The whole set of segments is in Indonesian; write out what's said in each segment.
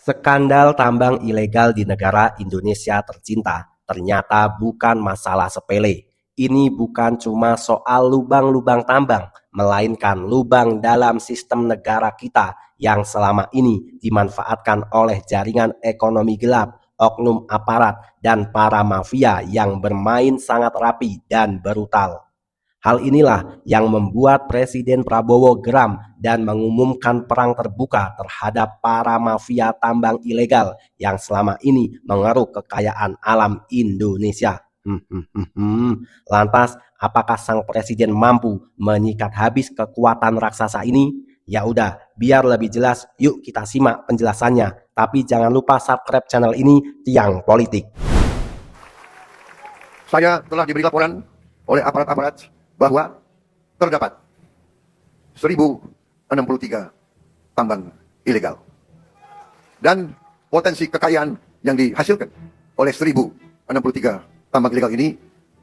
Skandal tambang ilegal di negara Indonesia tercinta ternyata bukan masalah sepele. Ini bukan cuma soal lubang-lubang tambang, melainkan lubang dalam sistem negara kita yang selama ini dimanfaatkan oleh jaringan ekonomi gelap, oknum aparat, dan para mafia yang bermain sangat rapi dan brutal. Hal inilah yang membuat Presiden Prabowo geram dan mengumumkan perang terbuka terhadap para mafia tambang ilegal yang selama ini mengeruk kekayaan alam Indonesia. Lantas, apakah sang presiden mampu menyikat habis kekuatan raksasa ini? Ya udah, biar lebih jelas, yuk kita simak penjelasannya. Tapi jangan lupa subscribe channel ini, Tiang Politik. Saya telah diberi laporan oleh aparat-aparat bahwa terdapat 1063 tambang ilegal. Dan potensi kekayaan yang dihasilkan oleh 1063 tambang ilegal ini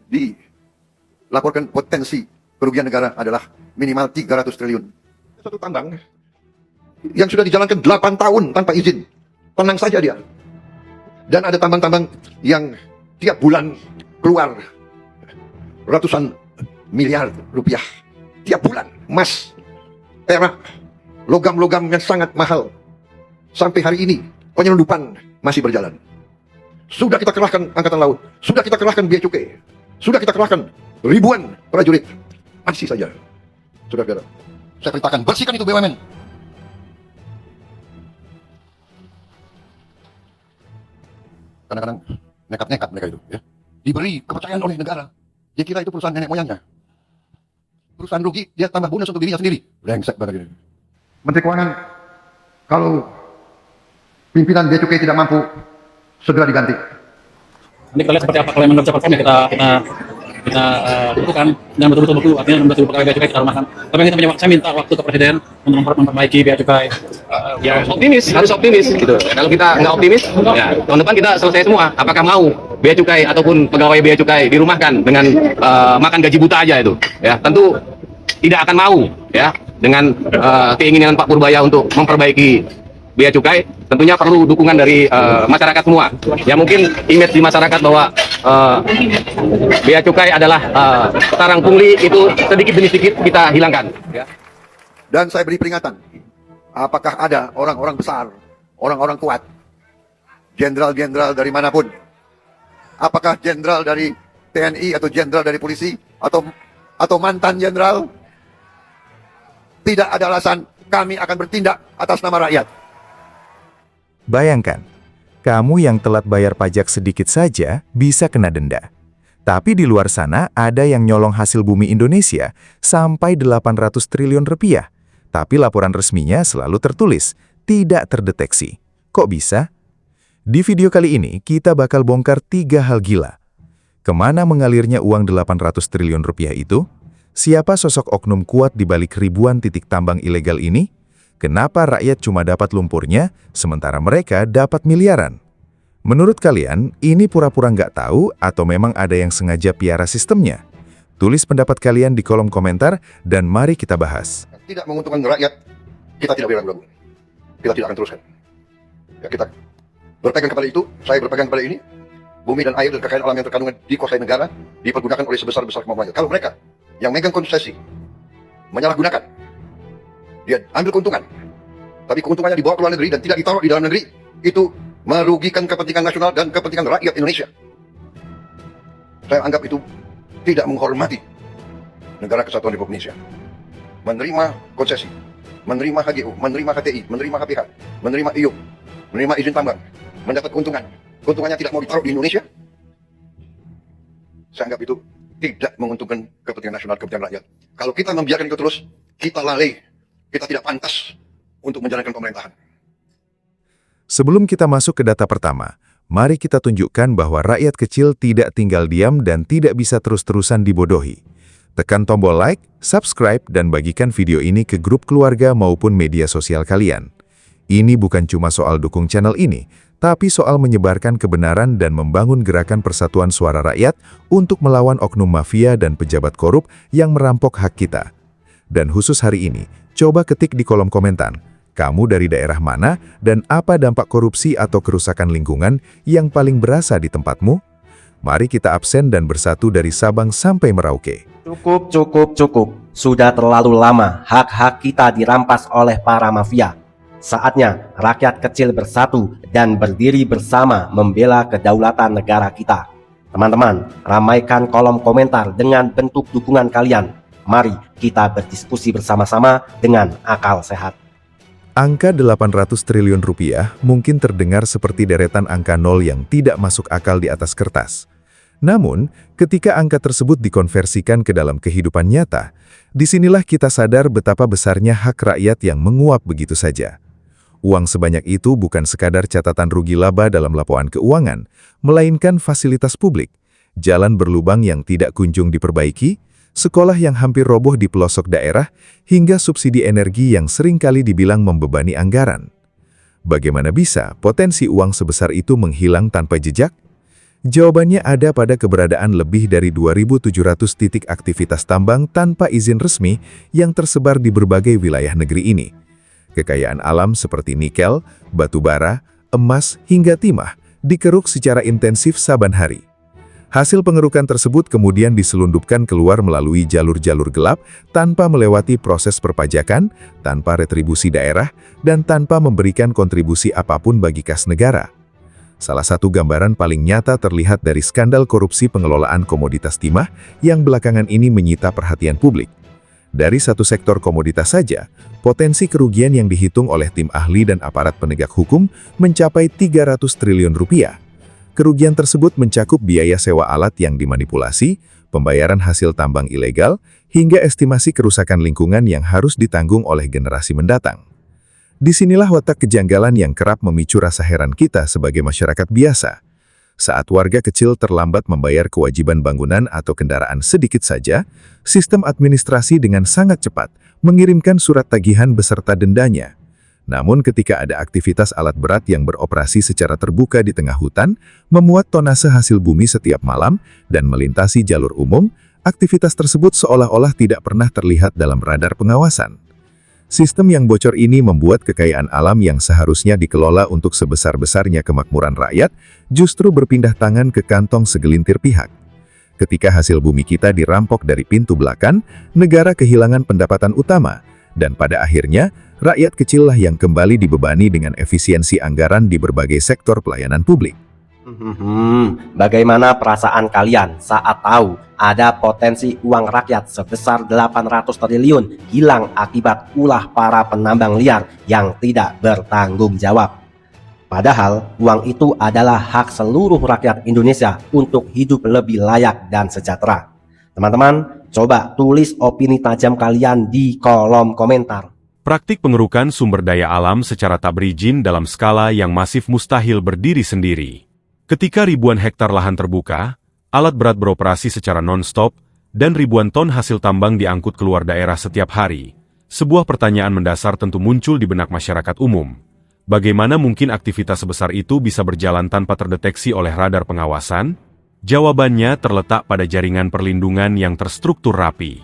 dilaporkan potensi kerugian negara adalah minimal 300 triliun. Satu tambang yang sudah dijalankan 8 tahun tanpa izin. Tenang saja dia. Dan ada tambang-tambang yang tiap bulan keluar ratusan miliar rupiah tiap bulan. Emas, perak, logam-logam yang sangat mahal. Sampai hari ini penyelundupan masih berjalan. Sudah kita kerahkan angkatan laut, sudah kita kerahkan bea cukai, sudah kita kerahkan ribuan prajurit. Masih saja, saudara-saudara, saya perintahkan bersihkan itu BUMN. Kadang-kadang nekat-nekat mereka itu, ya. Diberi kepercayaan oleh negara. Dia kira itu perusahaan nenek moyangnya. Perusahaan rugi, dia tambah bonus untuk dirinya sendiri. Brengsek banget ini. Menteri Keuangan, kalau pimpinan bea cukai tidak mampu, segera diganti. Nanti kita lihat seperti apa kalau memang dapat perform ya kita butuhkan dan betul-betul artinya betul pegawai bea cukai kita rumahkan. Tapi saya minta waktu ke Presiden untuk memperbaiki bea cukai. Ya optimis, harus optimis gitu. Kalau kita nggak optimis, ya tahun depan kita selesai semua. Apakah mau bea cukai ataupun pegawai bea cukai dirumahkan dengan makan gaji buta aja itu? Ya tentu tidak akan mau ya dengan keinginan Pak Purbaya untuk memperbaiki bea cukai. Tentunya perlu dukungan dari masyarakat semua. Ya mungkin image di masyarakat bahwa bea cukai adalah sarang pungli itu sedikit demi sedikit kita hilangkan. Ya. Dan saya beri peringatan, apakah ada orang-orang besar, orang-orang kuat, jenderal-jenderal dari manapun, apakah jenderal dari TNI atau jenderal dari polisi atau mantan jenderal, tidak ada alasan kami akan bertindak atas nama rakyat. Bayangkan, kamu yang telat bayar pajak sedikit saja bisa kena denda. Tapi di luar sana ada yang nyolong hasil bumi Indonesia sampai 800 triliun rupiah. Tapi laporan resminya selalu tertulis, tidak terdeteksi. Kok bisa? Di video kali ini kita bakal bongkar 3 hal gila. Kemana mengalirnya uang 800 triliun rupiah itu? Siapa sosok oknum kuat di balik ribuan titik tambang ilegal ini? Kenapa rakyat cuma dapat lumpurnya, sementara mereka dapat miliaran? Menurut kalian, ini pura-pura nggak tahu atau memang ada yang sengaja piara sistemnya? Tulis pendapat kalian di kolom komentar dan mari kita bahas. Tidak menguntungkan rakyat, kita tidak beragu-ragu. Kita tidak akan teruskan. Ya, kita berpegang kepada itu, saya berpegang kepada ini. Bumi dan air dan kekayaan alam yang terkandung dikuasai negara, dipergunakan oleh sebesar-besar kemampuannya. Kalau mereka yang megang konsesi, menyalahgunakan, dia ambil keuntungan, tapi keuntungannya dibawa ke luar negeri dan tidak ditaruh di dalam negeri, itu merugikan kepentingan nasional dan kepentingan rakyat Indonesia. Saya anggap itu tidak menghormati negara kesatuan Republik Indonesia. Menerima konsesi, menerima HGU, menerima HTI, menerima HPH, menerima IUP, menerima izin tambang, mendapat keuntungan, keuntungannya tidak mau ditaruh di Indonesia. Saya anggap itu tidak menguntungkan kepentingan nasional, kepentingan rakyat. Kalau kita membiarkan itu terus, kita lalai. Kita tidak pantas untuk menjalankan pemerintahan. Sebelum kita masuk ke data pertama, mari kita tunjukkan bahwa rakyat kecil tidak tinggal diam dan tidak bisa terus-terusan dibodohi. Tekan tombol like, subscribe, dan bagikan video ini ke grup keluarga maupun media sosial kalian. Ini bukan cuma soal dukung channel ini, tapi soal menyebarkan kebenaran dan membangun gerakan persatuan suara rakyat untuk melawan oknum mafia dan pejabat korup yang merampok hak kita. Dan khusus hari ini, coba ketik di kolom komentar, Kamu dari daerah mana dan apa dampak korupsi atau kerusakan lingkungan yang paling berasa di tempatmu? Mari kita absen dan bersatu dari Sabang sampai Merauke. Cukup, cukup, cukup. Sudah terlalu lama hak-hak kita dirampas oleh para mafia. Saatnya rakyat kecil bersatu dan berdiri bersama membela kedaulatan negara kita. Teman-teman, ramaikan kolom komentar dengan bentuk dukungan kalian. Mari kita berdiskusi bersama-sama dengan akal sehat. Angka 800 triliun rupiah mungkin terdengar seperti deretan angka nol yang tidak masuk akal di atas kertas. Namun, ketika angka tersebut dikonversikan ke dalam kehidupan nyata, disinilah kita sadar betapa besarnya hak rakyat yang menguap begitu saja. Uang sebanyak itu bukan sekadar catatan rugi laba dalam laporan keuangan, melainkan fasilitas publik, jalan berlubang yang tidak kunjung diperbaiki, sekolah yang hampir roboh di pelosok daerah, hingga subsidi energi yang seringkali dibilang membebani anggaran. Bagaimana bisa potensi uang sebesar itu menghilang tanpa jejak? Jawabannya ada pada keberadaan lebih dari 2.700 titik aktivitas tambang tanpa izin resmi yang tersebar di berbagai wilayah negeri ini. Kekayaan alam seperti nikel, batu bara, emas, hingga timah dikeruk secara intensif saban hari. Hasil pengerukan tersebut kemudian diselundupkan keluar melalui jalur-jalur gelap tanpa melewati proses perpajakan, tanpa retribusi daerah, dan tanpa memberikan kontribusi apapun bagi kas negara. Salah satu gambaran paling nyata terlihat dari skandal korupsi pengelolaan komoditas timah yang belakangan ini menyita perhatian publik. Dari satu sektor komoditas saja, potensi kerugian yang dihitung oleh tim ahli dan aparat penegak hukum mencapai 300 triliun rupiah. Kerugian tersebut mencakup biaya sewa alat yang dimanipulasi, pembayaran hasil tambang ilegal, hingga estimasi kerusakan lingkungan yang harus ditanggung oleh generasi mendatang. Disinilah watak kejanggalan yang kerap memicu rasa heran kita sebagai masyarakat biasa. Saat warga kecil terlambat membayar kewajiban bangunan atau kendaraan sedikit saja, sistem administrasi dengan sangat cepat mengirimkan surat tagihan beserta dendanya. Namun ketika ada aktivitas alat berat yang beroperasi secara terbuka di tengah hutan, memuat tonase hasil bumi setiap malam, dan melintasi jalur umum, aktivitas tersebut seolah-olah tidak pernah terlihat dalam radar pengawasan. Sistem yang bocor ini membuat kekayaan alam yang seharusnya dikelola untuk sebesar-besarnya kemakmuran rakyat, justru berpindah tangan ke kantong segelintir pihak. Ketika hasil bumi kita dirampok dari pintu belakang, negara kehilangan pendapatan utama, dan pada akhirnya, rakyat kecillah yang kembali dibebani dengan efisiensi anggaran di berbagai sektor pelayanan publik. Bagaimana perasaan kalian saat tahu ada potensi uang rakyat sebesar 800 triliun hilang akibat ulah para penambang liar yang tidak bertanggung jawab? Padahal uang itu adalah hak seluruh rakyat Indonesia untuk hidup lebih layak dan sejahtera. Teman-teman, coba tulis opini tajam kalian di kolom komentar. Praktik pengerukan sumber daya alam secara tak berizin dalam skala yang masif mustahil berdiri sendiri. Ketika ribuan hektar lahan terbuka, alat berat beroperasi secara non-stop, dan ribuan ton hasil tambang diangkut keluar daerah setiap hari, sebuah pertanyaan mendasar tentu muncul di benak masyarakat umum. Bagaimana mungkin aktivitas sebesar itu bisa berjalan tanpa terdeteksi oleh radar pengawasan? Jawabannya terletak pada jaringan perlindungan yang terstruktur rapi.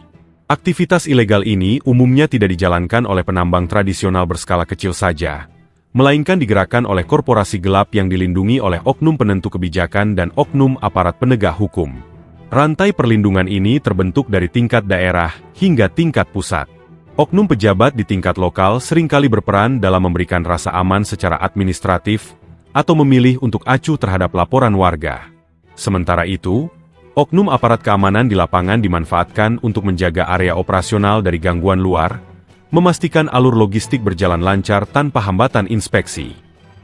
Aktivitas ilegal ini umumnya tidak dijalankan oleh penambang tradisional berskala kecil saja, melainkan digerakkan oleh korporasi gelap yang dilindungi oleh oknum penentu kebijakan dan oknum aparat penegak hukum. Rantai perlindungan ini terbentuk dari tingkat daerah hingga tingkat pusat. Oknum pejabat di tingkat lokal seringkali berperan dalam memberikan rasa aman secara administratif atau memilih untuk acuh terhadap laporan warga. Sementara itu, oknum aparat keamanan di lapangan dimanfaatkan untuk menjaga area operasional dari gangguan luar, memastikan alur logistik berjalan lancar tanpa hambatan inspeksi.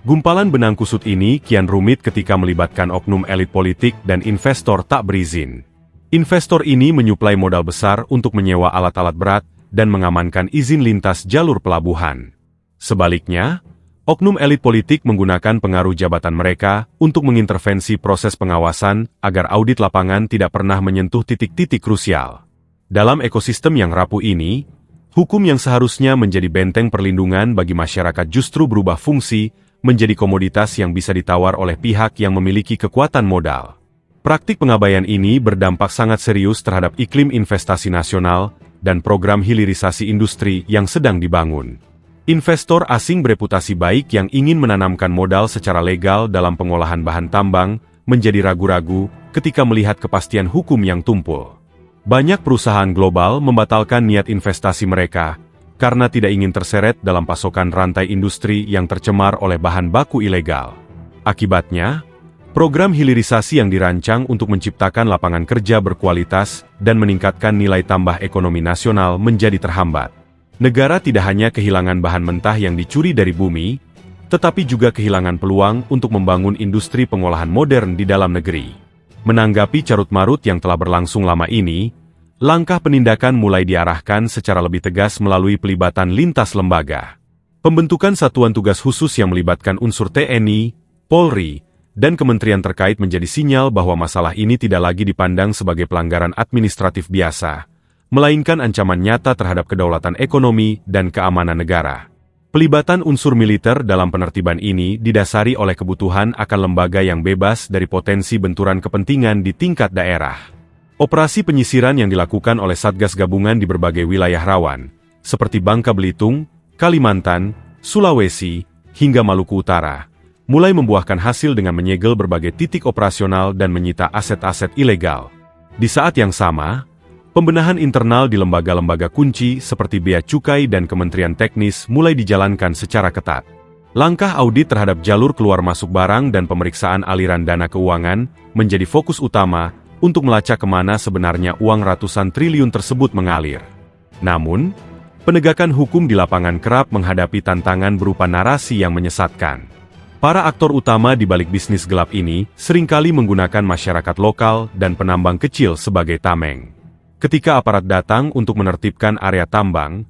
Gumpalan benang kusut ini kian rumit ketika melibatkan oknum elit politik dan investor tak berizin. Investor ini menyuplai modal besar untuk menyewa alat-alat berat dan mengamankan izin lintas jalur pelabuhan. Sebaliknya, oknum elit politik menggunakan pengaruh jabatan mereka untuk mengintervensi proses pengawasan agar audit lapangan tidak pernah menyentuh titik-titik krusial. Dalam ekosistem yang rapuh ini, hukum yang seharusnya menjadi benteng perlindungan bagi masyarakat justru berubah fungsi menjadi komoditas yang bisa ditawar oleh pihak yang memiliki kekuatan modal. Praktik pengabaian ini berdampak sangat serius terhadap iklim investasi nasional dan program hilirisasi industri yang sedang dibangun. Investor asing bereputasi baik yang ingin menanamkan modal secara legal dalam pengolahan bahan tambang menjadi ragu-ragu ketika melihat kepastian hukum yang tumpul. Banyak perusahaan global membatalkan niat investasi mereka karena tidak ingin terseret dalam pasokan rantai industri yang tercemar oleh bahan baku ilegal. Akibatnya, program hilirisasi yang dirancang untuk menciptakan lapangan kerja berkualitas dan meningkatkan nilai tambah ekonomi nasional menjadi terhambat. Negara tidak hanya kehilangan bahan mentah yang dicuri dari bumi, tetapi juga kehilangan peluang untuk membangun industri pengolahan modern di dalam negeri. Menanggapi carut-marut yang telah berlangsung lama ini, langkah penindakan mulai diarahkan secara lebih tegas melalui pelibatan lintas lembaga. Pembentukan satuan tugas khusus yang melibatkan unsur TNI, Polri, dan kementerian terkait menjadi sinyal bahwa masalah ini tidak lagi dipandang sebagai pelanggaran administratif biasa, melainkan ancaman nyata terhadap kedaulatan ekonomi dan keamanan negara. Pelibatan unsur militer dalam penertiban ini didasari oleh kebutuhan akan lembaga yang bebas dari potensi benturan kepentingan di tingkat daerah. Operasi penyisiran yang dilakukan oleh Satgas Gabungan di berbagai wilayah rawan, seperti Bangka Belitung, Kalimantan, Sulawesi, hingga Maluku Utara, mulai membuahkan hasil dengan menyegel berbagai titik operasional dan menyita aset-aset ilegal. Di saat yang sama, pembenahan internal di lembaga-lembaga kunci seperti Bea Cukai dan Kementerian Teknis mulai dijalankan secara ketat. Langkah audit terhadap jalur keluar masuk barang dan pemeriksaan aliran dana keuangan menjadi fokus utama untuk melacak kemana sebenarnya uang ratusan triliun tersebut mengalir. Namun, penegakan hukum di lapangan kerap menghadapi tantangan berupa narasi yang menyesatkan. Para aktor utama di balik bisnis gelap ini seringkali menggunakan masyarakat lokal dan penambang kecil sebagai tameng. Ketika aparat datang untuk menertibkan area tambang,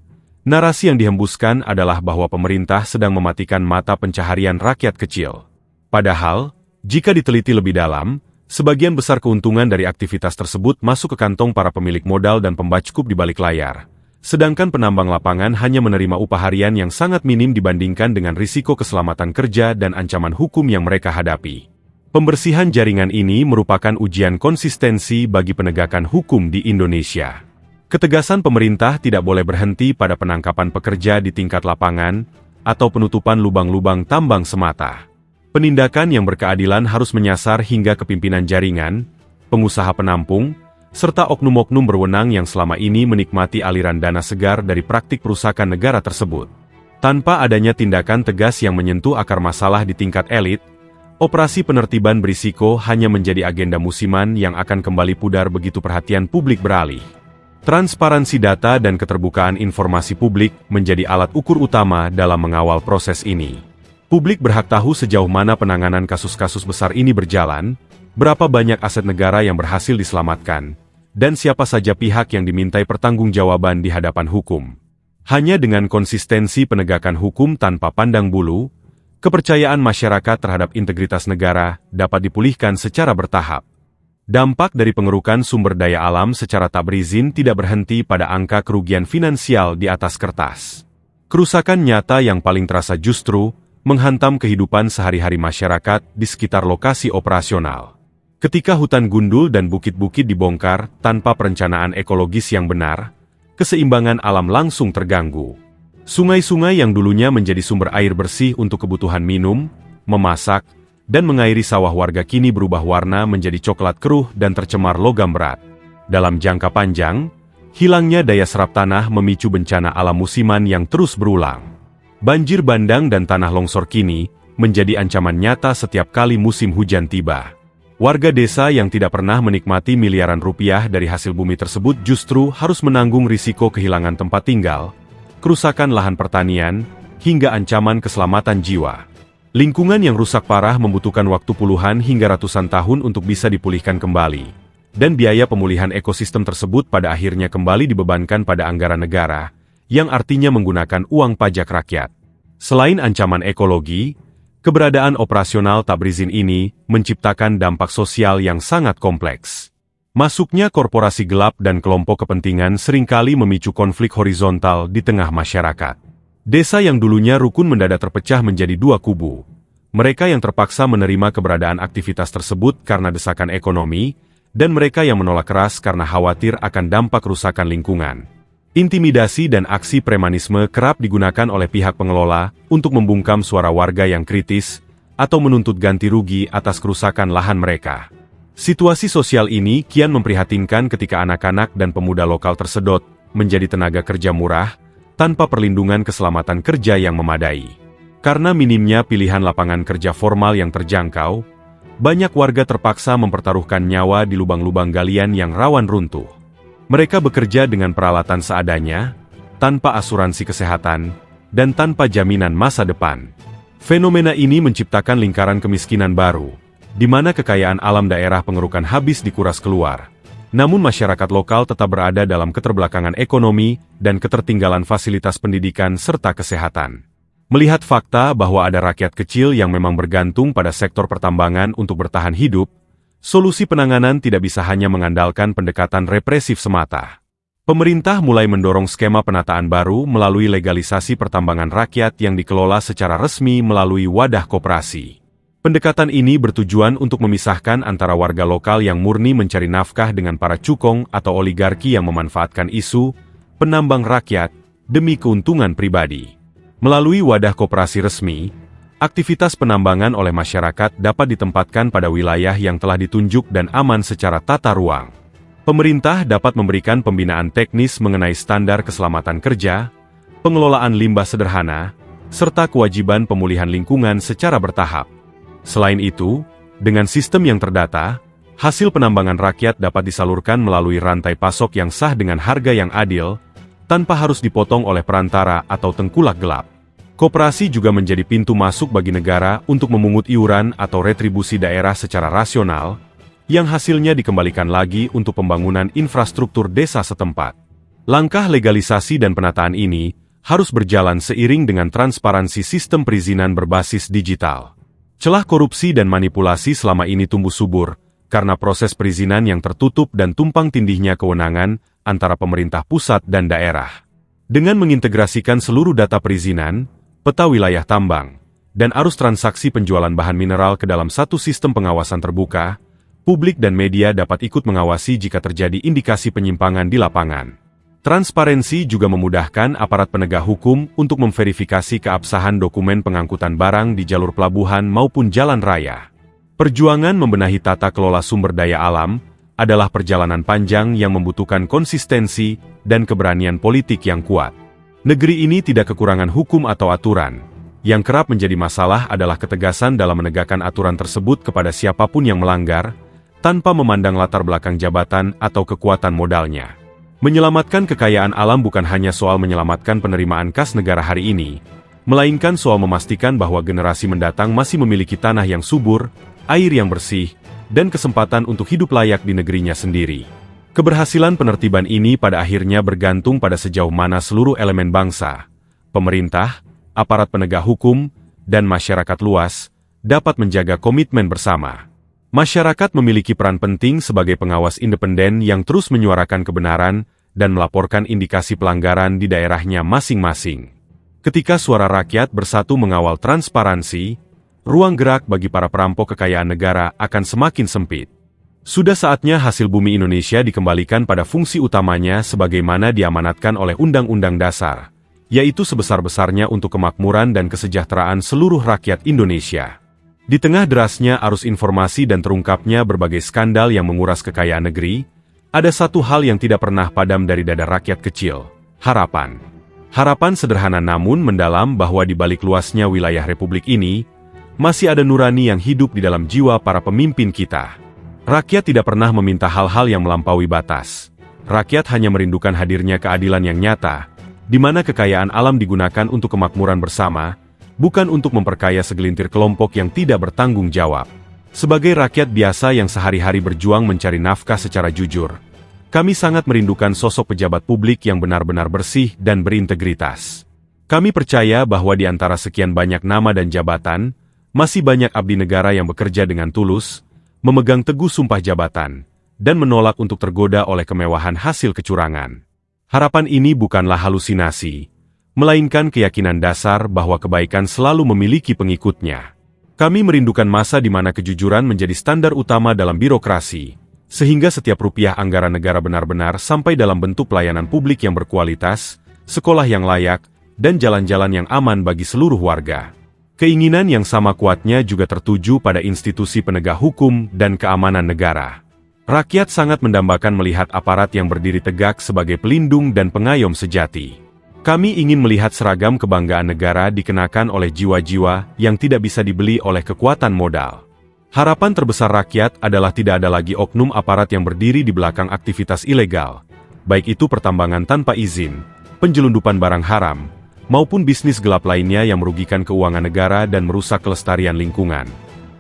narasi yang dihembuskan adalah bahwa pemerintah sedang mematikan mata pencaharian rakyat kecil. Padahal, jika diteliti lebih dalam, sebagian besar keuntungan dari aktivitas tersebut masuk ke kantong para pemilik modal dan pembacukup di balik layar. Sedangkan penambang lapangan hanya menerima upah harian yang sangat minim dibandingkan dengan risiko keselamatan kerja dan ancaman hukum yang mereka hadapi. Pembersihan jaringan ini merupakan ujian konsistensi bagi penegakan hukum di Indonesia. Ketegasan pemerintah tidak boleh berhenti pada penangkapan pekerja di tingkat lapangan atau penutupan lubang-lubang tambang semata. Penindakan yang berkeadilan harus menyasar hingga ke pimpinan jaringan, pengusaha penampung, serta oknum-oknum berwenang yang selama ini menikmati aliran dana segar dari praktik perusakan negara tersebut. Tanpa adanya tindakan tegas yang menyentuh akar masalah di tingkat elit, operasi penertiban berisiko hanya menjadi agenda musiman yang akan kembali pudar begitu perhatian publik beralih. Transparansi data dan keterbukaan informasi publik menjadi alat ukur utama dalam mengawal proses ini. Publik berhak tahu sejauh mana penanganan kasus-kasus besar ini berjalan, berapa banyak aset negara yang berhasil diselamatkan, dan siapa saja pihak yang dimintai pertanggungjawaban di hadapan hukum. Hanya dengan konsistensi penegakan hukum tanpa pandang bulu, kepercayaan masyarakat terhadap integritas negara dapat dipulihkan secara bertahap. Dampak dari pengerukan sumber daya alam secara tak berizin tidak berhenti pada angka kerugian finansial di atas kertas. Kerusakan nyata yang paling terasa justru menghantam kehidupan sehari-hari masyarakat di sekitar lokasi operasional. Ketika hutan gundul dan bukit-bukit dibongkar tanpa perencanaan ekologis yang benar, keseimbangan alam langsung terganggu. Sungai-sungai yang dulunya menjadi sumber air bersih untuk kebutuhan minum, memasak, dan mengairi sawah warga kini berubah warna menjadi coklat keruh dan tercemar logam berat. Dalam jangka panjang, hilangnya daya serap tanah memicu bencana alam musiman yang terus berulang. Banjir bandang dan tanah longsor kini menjadi ancaman nyata setiap kali musim hujan tiba. Warga desa yang tidak pernah menikmati miliaran rupiah dari hasil bumi tersebut justru harus menanggung risiko kehilangan tempat tinggal, kerusakan lahan pertanian, hingga ancaman keselamatan jiwa. Lingkungan yang rusak parah membutuhkan waktu puluhan hingga ratusan tahun untuk bisa dipulihkan kembali. Dan biaya pemulihan ekosistem tersebut pada akhirnya kembali dibebankan pada anggaran negara, yang artinya menggunakan uang pajak rakyat. Selain ancaman ekologi, keberadaan operasional tak berizin ini menciptakan dampak sosial yang sangat kompleks. Masuknya korporasi gelap dan kelompok kepentingan seringkali memicu konflik horizontal di tengah masyarakat. Desa yang dulunya rukun mendadak terpecah menjadi dua kubu. Mereka yang terpaksa menerima keberadaan aktivitas tersebut karena desakan ekonomi, dan mereka yang menolak keras karena khawatir akan dampak kerusakan lingkungan. Intimidasi dan aksi premanisme kerap digunakan oleh pihak pengelola untuk membungkam suara warga yang kritis atau menuntut ganti rugi atas kerusakan lahan mereka. Situasi sosial ini kian memprihatinkan ketika anak-anak dan pemuda lokal tersedot menjadi tenaga kerja murah tanpa perlindungan keselamatan kerja yang memadai. Karena minimnya pilihan lapangan kerja formal yang terjangkau, banyak warga terpaksa mempertaruhkan nyawa di lubang-lubang galian yang rawan runtuh. Mereka bekerja dengan peralatan seadanya, tanpa asuransi kesehatan, dan tanpa jaminan masa depan. Fenomena ini menciptakan lingkaran kemiskinan baru, di mana kekayaan alam daerah pengerukan habis dikuras keluar. Namun masyarakat lokal tetap berada dalam keterbelakangan ekonomi dan ketertinggalan fasilitas pendidikan serta kesehatan. Melihat fakta bahwa ada rakyat kecil yang memang bergantung pada sektor pertambangan untuk bertahan hidup, solusi penanganan tidak bisa hanya mengandalkan pendekatan represif semata. Pemerintah mulai mendorong skema penataan baru melalui legalisasi pertambangan rakyat yang dikelola secara resmi melalui wadah koperasi. Pendekatan ini bertujuan untuk memisahkan antara warga lokal yang murni mencari nafkah dengan para cukong atau oligarki yang memanfaatkan isu penambang rakyat demi keuntungan pribadi. Melalui wadah koperasi resmi, aktivitas penambangan oleh masyarakat dapat ditempatkan pada wilayah yang telah ditunjuk dan aman secara tata ruang. Pemerintah dapat memberikan pembinaan teknis mengenai standar keselamatan kerja, pengelolaan limbah sederhana, serta kewajiban pemulihan lingkungan secara bertahap. Selain itu, dengan sistem yang terdata, hasil penambangan rakyat dapat disalurkan melalui rantai pasok yang sah dengan harga yang adil, tanpa harus dipotong oleh perantara atau tengkulak gelap. Koperasi juga menjadi pintu masuk bagi negara untuk memungut iuran atau retribusi daerah secara rasional, yang hasilnya dikembalikan lagi untuk pembangunan infrastruktur desa setempat. Langkah legalisasi dan penataan ini harus berjalan seiring dengan transparansi sistem perizinan berbasis digital. Celah korupsi dan manipulasi selama ini tumbuh subur, karena proses perizinan yang tertutup dan tumpang tindihnya kewenangan antara pemerintah pusat dan daerah. Dengan mengintegrasikan seluruh data perizinan, peta wilayah tambang, dan arus transaksi penjualan bahan mineral ke dalam satu sistem pengawasan terbuka, publik dan media dapat ikut mengawasi jika terjadi indikasi penyimpangan di lapangan. Transparansi juga memudahkan aparat penegak hukum untuk memverifikasi keabsahan dokumen pengangkutan barang di jalur pelabuhan maupun jalan raya. Perjuangan membenahi tata kelola sumber daya alam adalah perjalanan panjang yang membutuhkan konsistensi dan keberanian politik yang kuat. Negeri ini tidak kekurangan hukum atau aturan. Yang kerap menjadi masalah adalah ketegasan dalam menegakkan aturan tersebut kepada siapapun yang melanggar, tanpa memandang latar belakang jabatan atau kekuatan modalnya. Menyelamatkan kekayaan alam bukan hanya soal menyelamatkan penerimaan kas negara hari ini, melainkan soal memastikan bahwa generasi mendatang masih memiliki tanah yang subur, air yang bersih, dan kesempatan untuk hidup layak di negerinya sendiri. Keberhasilan penertiban ini pada akhirnya bergantung pada sejauh mana seluruh elemen bangsa, pemerintah, aparat penegak hukum, dan masyarakat luas, dapat menjaga komitmen bersama. Masyarakat memiliki peran penting sebagai pengawas independen yang terus menyuarakan kebenaran dan melaporkan indikasi pelanggaran di daerahnya masing-masing. Ketika suara rakyat bersatu mengawal transparansi, ruang gerak bagi para perampok kekayaan negara akan semakin sempit. Sudah saatnya hasil bumi Indonesia dikembalikan pada fungsi utamanya sebagaimana diamanatkan oleh Undang-Undang Dasar, yaitu sebesar-besarnya untuk kemakmuran dan kesejahteraan seluruh rakyat Indonesia. Di tengah derasnya arus informasi dan terungkapnya berbagai skandal yang menguras kekayaan negeri, ada satu hal yang tidak pernah padam dari dada rakyat kecil, harapan. Harapan sederhana namun mendalam bahwa di balik luasnya wilayah Republik ini, masih ada nurani yang hidup di dalam jiwa para pemimpin kita. Rakyat tidak pernah meminta hal-hal yang melampaui batas. Rakyat hanya merindukan hadirnya keadilan yang nyata, di mana kekayaan alam digunakan untuk kemakmuran bersama, bukan untuk memperkaya segelintir kelompok yang tidak bertanggung jawab. Sebagai rakyat biasa yang sehari-hari berjuang mencari nafkah secara jujur, kami sangat merindukan sosok pejabat publik yang benar-benar bersih dan berintegritas. Kami percaya bahwa di antara sekian banyak nama dan jabatan, masih banyak abdi negara yang bekerja dengan tulus, memegang teguh sumpah jabatan, dan menolak untuk tergoda oleh kemewahan hasil kecurangan. Harapan ini bukanlah halusinasi, melainkan keyakinan dasar bahwa kebaikan selalu memiliki pengikutnya. Kami merindukan masa di mana kejujuran menjadi standar utama dalam birokrasi, Sehingga setiap rupiah anggaran negara benar-benar sampai dalam bentuk pelayanan publik yang berkualitas, sekolah yang layak, dan jalan-jalan yang aman bagi seluruh warga. Keinginan yang sama kuatnya juga tertuju pada institusi penegak hukum dan keamanan negara. Rakyat sangat mendambakan melihat aparat yang berdiri tegak sebagai pelindung dan pengayom sejati. Kami ingin melihat seragam kebanggaan negara dikenakan oleh jiwa-jiwa yang tidak bisa dibeli oleh kekuatan modal. Harapan terbesar rakyat adalah tidak ada lagi oknum aparat yang berdiri di belakang aktivitas ilegal, baik itu pertambangan tanpa izin, penjelundupan barang haram, maupun bisnis gelap lainnya yang merugikan keuangan negara dan merusak kelestarian lingkungan.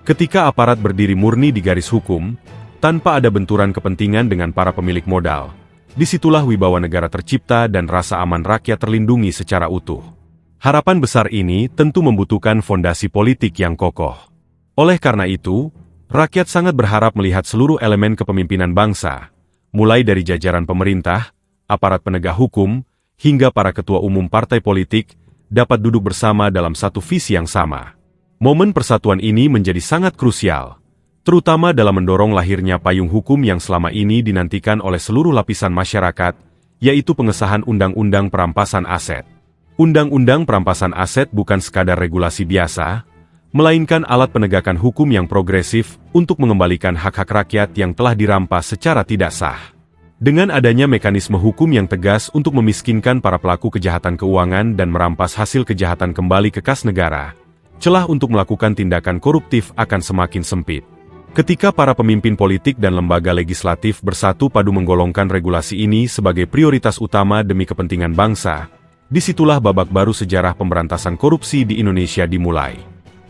Ketika aparat berdiri murni di garis hukum, tanpa ada benturan kepentingan dengan para pemilik modal, disitulah wibawa negara tercipta dan rasa aman rakyat terlindungi secara utuh. Harapan besar ini tentu membutuhkan fondasi politik yang kokoh. Oleh karena itu, rakyat sangat berharap melihat seluruh elemen kepemimpinan bangsa, mulai dari jajaran pemerintah, aparat penegak hukum, hingga para ketua umum partai politik, dapat duduk bersama dalam satu visi yang sama. Momen persatuan ini menjadi sangat krusial, terutama dalam mendorong lahirnya payung hukum yang selama ini dinantikan oleh seluruh lapisan masyarakat, yaitu pengesahan Undang-Undang Perampasan Aset. Undang-Undang Perampasan Aset bukan sekadar regulasi biasa, melainkan alat penegakan hukum yang progresif untuk mengembalikan hak-hak rakyat yang telah dirampas secara tidak sah. Dengan adanya mekanisme hukum yang tegas untuk memiskinkan para pelaku kejahatan keuangan dan merampas hasil kejahatan kembali ke kas negara, celah untuk melakukan tindakan koruptif akan semakin sempit. Ketika para pemimpin politik dan lembaga legislatif bersatu padu menggolongkan regulasi ini sebagai prioritas utama demi kepentingan bangsa, disitulah babak baru sejarah pemberantasan korupsi di Indonesia dimulai.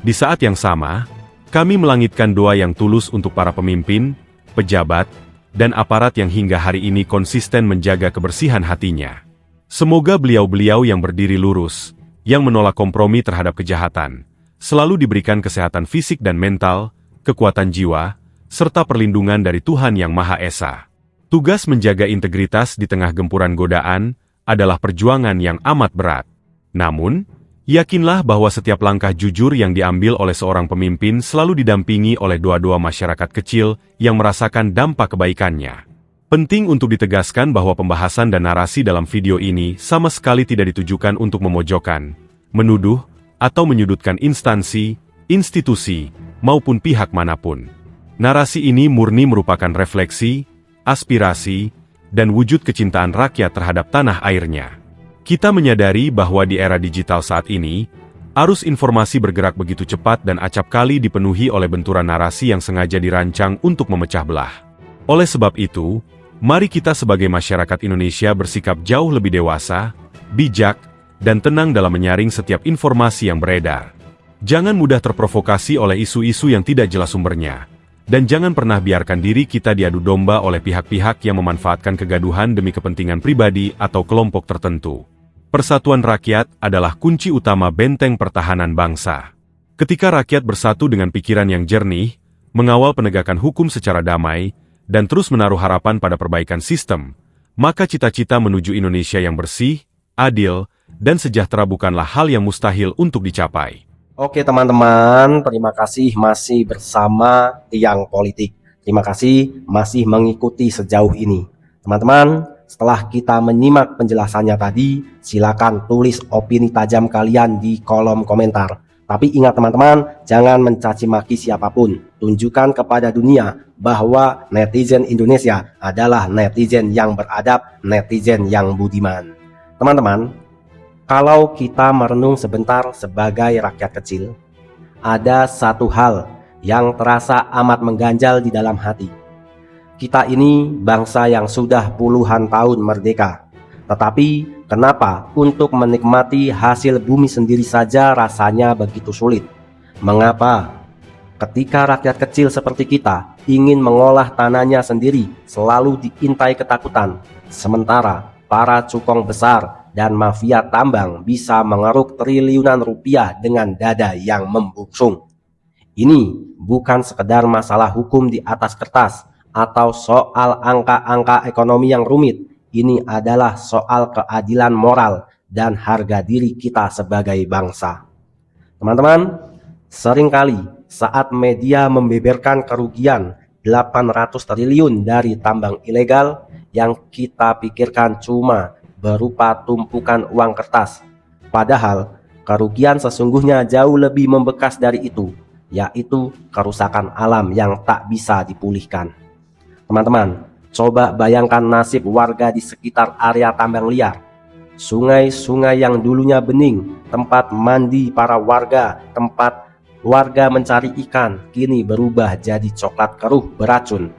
Di saat yang sama, kami melangitkan doa yang tulus untuk para pemimpin, pejabat, dan aparat yang hingga hari ini konsisten menjaga kebersihan hatinya. Semoga beliau-beliau yang berdiri lurus, yang menolak kompromi terhadap kejahatan, selalu diberikan kesehatan fisik dan mental, kekuatan jiwa, serta perlindungan dari Tuhan Yang Maha Esa. Tugas menjaga integritas di tengah gempuran godaan adalah perjuangan yang amat berat. Namun, yakinlah bahwa setiap langkah jujur yang diambil oleh seorang pemimpin selalu didampingi oleh doa-doa masyarakat kecil yang merasakan dampak kebaikannya. Penting untuk ditegaskan bahwa pembahasan dan narasi dalam video ini sama sekali tidak ditujukan untuk memojokkan, menuduh, atau menyudutkan instansi, institusi, maupun pihak manapun. Narasi ini murni merupakan refleksi, aspirasi, dan wujud kecintaan rakyat terhadap tanah airnya. Kita menyadari bahwa di era digital saat ini, arus informasi bergerak begitu cepat dan acap kali dipenuhi oleh benturan narasi yang sengaja dirancang untuk memecah belah. Oleh sebab itu, mari kita sebagai masyarakat Indonesia bersikap jauh lebih dewasa, bijak, dan tenang dalam menyaring setiap informasi yang beredar. Jangan mudah terprovokasi oleh isu-isu yang tidak jelas sumbernya, dan jangan pernah biarkan diri kita diadu domba oleh pihak-pihak yang memanfaatkan kegaduhan demi kepentingan pribadi atau kelompok tertentu. Persatuan rakyat adalah kunci utama benteng pertahanan bangsa. Ketika rakyat bersatu dengan pikiran yang jernih, mengawal penegakan hukum secara damai, dan terus menaruh harapan pada perbaikan sistem, maka cita-cita menuju Indonesia yang bersih, adil, dan sejahtera bukanlah hal yang mustahil untuk dicapai. Oke teman-teman, terima kasih masih bersama Tiang Politik. Terima kasih masih mengikuti sejauh ini. Teman-teman, setelah kita menyimak penjelasannya tadi, silakan tulis opini tajam kalian di kolom komentar. Tapi ingat teman-teman, jangan mencaci maki siapapun. Tunjukkan kepada dunia bahwa netizen Indonesia adalah netizen yang beradab, netizen yang budiman. Teman-teman, kalau kita merenung sebentar sebagai rakyat kecil, ada satu hal yang terasa amat mengganjal di dalam hati. Kita ini bangsa yang sudah puluhan tahun merdeka. Tetapi kenapa untuk menikmati hasil bumi sendiri saja rasanya begitu sulit? Mengapa ketika rakyat kecil seperti kita ingin mengolah tanahnya sendiri selalu diintai ketakutan, sementara para cukong besar dan mafia tambang bisa mengeruk triliunan rupiah dengan dada yang membusung? Ini bukan sekedar masalah hukum di atas kertas atau soal angka-angka ekonomi yang rumit. Ini adalah soal keadilan moral dan harga diri kita sebagai bangsa. Teman-teman, seringkali saat media membeberkan kerugian 800 triliun dari tambang ilegal yang kita pikirkan cuma berupa tumpukan uang kertas. Padahal kerugian sesungguhnya jauh lebih membekas dari itu, yaitu kerusakan alam yang tak bisa dipulihkan. Teman-teman, coba bayangkan nasib warga di sekitar area tambang liar. Sungai-sungai yang dulunya bening, tempat mandi para warga, tempat warga mencari ikan, kini berubah jadi coklat keruh beracun.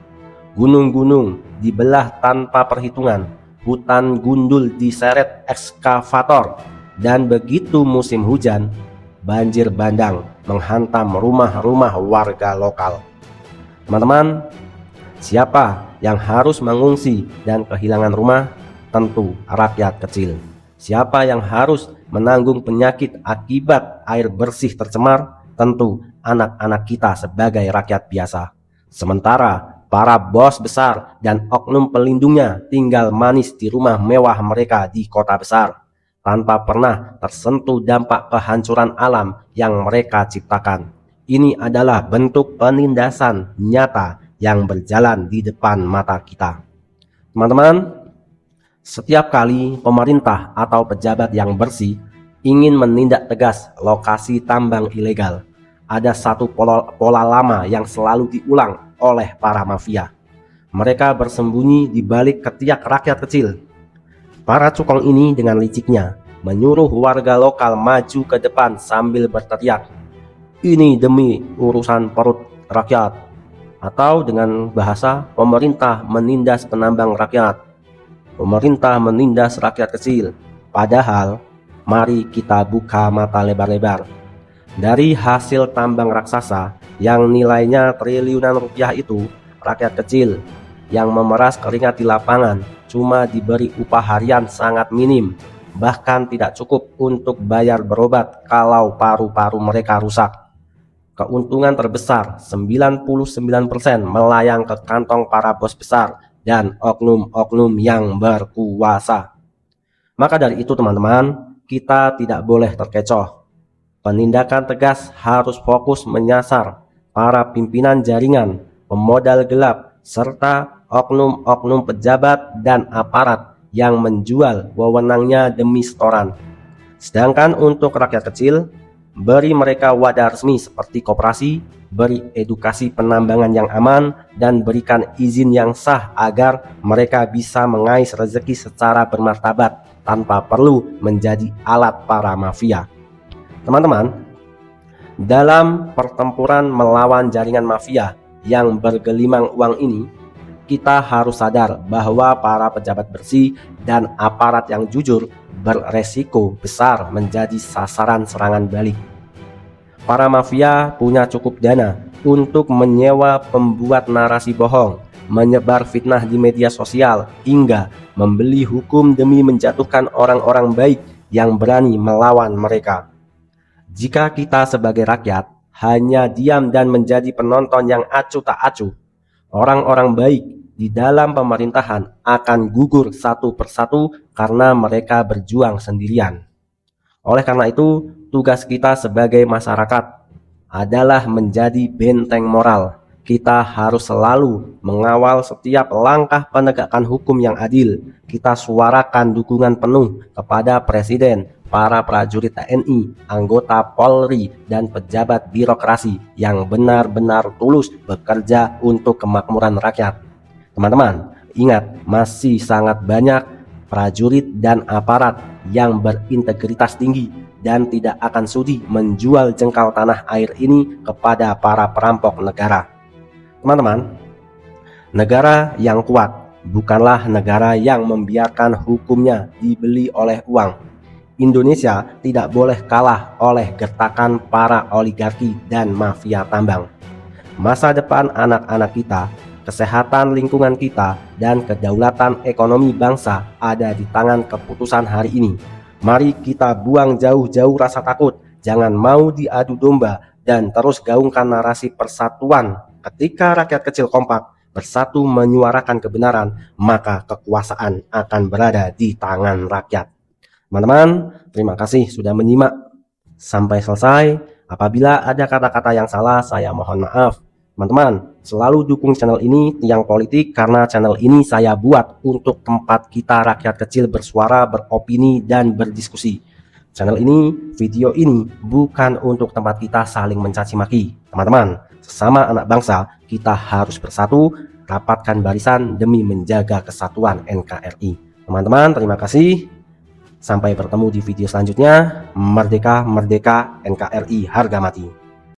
Gunung-gunung dibelah tanpa perhitungan, hutan gundul diseret ekskavator, dan begitu musim hujan, banjir bandang menghantam rumah-rumah warga lokal. Teman-teman, siapa yang harus mengungsi dan kehilangan rumah? Tentu rakyat kecil. Siapa yang harus menanggung penyakit akibat air bersih tercemar? Tentu anak-anak kita sebagai rakyat biasa. Sementara para bos besar dan oknum pelindungnya tinggal manis di rumah mewah mereka di kota besar, tanpa pernah tersentuh dampak kehancuran alam yang mereka ciptakan. Ini adalah bentuk penindasan nyata yang berjalan di depan mata kita. Teman-teman, setiap kali pemerintah atau pejabat yang bersih ingin menindak tegas lokasi tambang ilegal, ada satu pola lama yang selalu diulang oleh para mafia. Mereka bersembunyi di balik ketiak rakyat kecil. Para cukong ini dengan liciknya menyuruh warga lokal maju ke depan sambil berteriak, "Ini demi urusan perut rakyat." Atau dengan bahasa, pemerintah menindas penambang rakyat. Pemerintah menindas rakyat kecil. Padahal, mari kita buka mata lebar-lebar. Dari hasil tambang raksasa yang nilainya triliunan rupiah itu, rakyat kecil yang memeras keringat di lapangan cuma diberi upah harian sangat minim, bahkan tidak cukup untuk bayar berobat kalau paru-paru mereka rusak. Keuntungan terbesar 99% melayang ke kantong para bos besar dan oknum-oknum yang berkuasa. Maka dari itu teman-teman, kita tidak boleh terkecoh. Penindakan tegas harus fokus menyasar para pimpinan jaringan, pemodal gelap, serta oknum-oknum pejabat dan aparat yang menjual wewenangnya demi setoran. Sedangkan untuk rakyat kecil, beri mereka wadah resmi seperti koperasi, beri edukasi penambangan yang aman, dan berikan izin yang sah agar mereka bisa mengais rezeki secara bermartabat tanpa perlu menjadi alat para mafia. Teman-teman, dalam pertempuran melawan jaringan mafia yang bergelimang uang ini, kita harus sadar bahwa para pejabat bersih dan aparat yang jujur beresiko besar menjadi sasaran serangan balik. Para mafia punya cukup dana untuk menyewa pembuat narasi bohong, menyebar fitnah di media sosial, hingga membeli hukum demi menjatuhkan orang-orang baik yang berani melawan mereka. Jika kita sebagai rakyat hanya diam dan menjadi penonton yang acuh tak acuh, orang-orang baik di dalam pemerintahan akan gugur satu persatu karena mereka berjuang sendirian. Oleh karena itu, tugas kita sebagai masyarakat adalah menjadi benteng moral. Kita harus selalu mengawal setiap langkah penegakan hukum yang adil. Kita suarakan dukungan penuh kepada Presiden, para prajurit TNI, anggota Polri, dan pejabat birokrasi yang benar-benar tulus bekerja untuk kemakmuran rakyat. Teman-teman, ingat, masih sangat banyak prajurit dan aparat yang berintegritas tinggi dan tidak akan sudi menjual jengkal tanah air ini kepada para perampok negara. Teman-teman, negara yang kuat bukanlah negara yang membiarkan hukumnya dibeli oleh uang. Indonesia tidak boleh kalah oleh gertakan para oligarki dan mafia tambang. Masa depan anak-anak kita, kesehatan lingkungan kita, dan kedaulatan ekonomi bangsa ada di tangan keputusan hari ini. Mari kita buang jauh-jauh rasa takut, jangan mau diadu domba, dan terus gaungkan narasi persatuan. Ketika rakyat kecil kompak bersatu menyuarakan kebenaran, maka kekuasaan akan berada di tangan rakyat. Teman-teman, terima kasih sudah menyimak sampai selesai. Apabila ada kata-kata yang salah, saya mohon maaf. Teman-teman, selalu dukung channel ini Tiang Politik karena channel ini saya buat untuk tempat kita rakyat kecil bersuara, beropini, dan berdiskusi. Channel ini, video ini bukan untuk tempat kita saling mencaci maki. Teman-teman, sesama anak bangsa, kita harus bersatu, rapatkan barisan demi menjaga kesatuan NKRI. Teman-teman, terima kasih. Sampai bertemu di video selanjutnya. Merdeka, merdeka, NKRI harga mati.